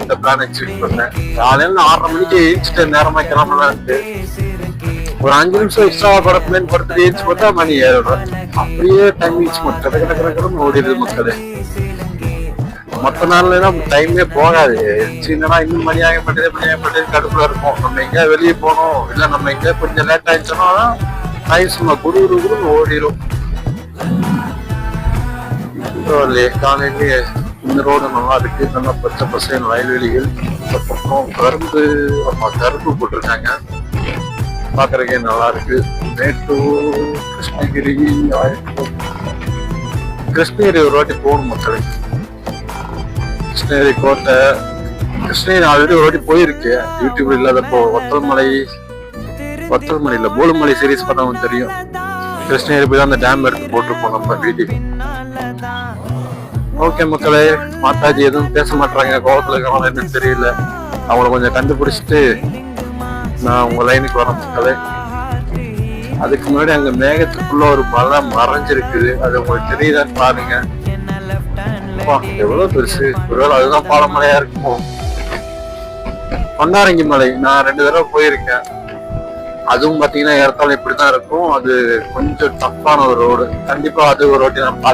இந்த plan execute பண்ணேன். காலையில 6:30 மணிக்கு எழுந்துட்டு நேரமா கிளம்பலான்ட்டு ஒரு 5 நிமிஷம் எக்ஸ்ட்ரா படத்துலன்னு படுத்துட்டு எழுந்து பார்த்தா மணி 7:30. அப்படியே டைம் கடற்கரை ஓடிடுது மக்களே. மற்ற நாள்ல டைமே போகாது. என்னன்னா இன்னும் மணி ஆக மாட்டேது கடுப்புல இருக்கும். நம்ம எங்க வெளியே போனோம் இல்ல நம்ம எங்க கொஞ்சம் லேட் ஆயிடுச்சோன்னா டைம் சும்மா குரு ஓடிடும். காலையிலேயே இந்த ரோடு நல்லா இருக்கு. நல்லா பச்சை பசேல் வயல்வெளிகள். இந்த பக்கம் கரும்பு போட்டிருக்காங்க. பாக்குறதுக்கே நல்லா இருக்கு. மேட்டூர் கிருஷ்ணகிரி ஒரு வாட்டி போகணும் மக்களுக்கு. கிருஷ்ணகிரி கோட்டை கிருஷ்ணகிரி ஆல்ரெடி ஒரு வாட்டி போயிருக்கு யூடியூப்ல இல்லாதப்போ. வத்தல்மலையில போலுமலை சீரீஸ் பண்ணவங்க தெரியும். கிருஷ்ணகிரி போய் தான் அந்த டேம் எடுத்து போட்டிருப்போம் நம்ம வீடியோ. ஓகே மக்களே, மாதாஜி எதுவும் பேச மாட்டாங்க, கோவத்துல இருக்கிறவங்க என்னன்னு தெரியல. அவங்கள கொஞ்சம் கண்டுபிடிச்சிட்டு நான் உங்க லைனுக்கு வரேன் மக்களே. அதுக்கு முன்னாடி அங்க மேகத்துக்குள்ள ஒரு மலை மறைஞ்சிருக்குது. அது உங்களுக்கு தெரியுதான்னு பாருங்க. எவ்வளவு பெருசு. ஒருவேளை அதுதான் பாலமலையா இருக்கும். பொன்னாரங்கி மலை நான் 2 தடவை போயிருக்கேன். அதுவும் பாத்தீங்கன்னா ஏறத்தாலும் இப்படிதான் இருக்கும். அது கொஞ்சம் டஃப்பான ஒரு ரோடு. கண்டிப்பா அது ஒரு வாட்டி நான்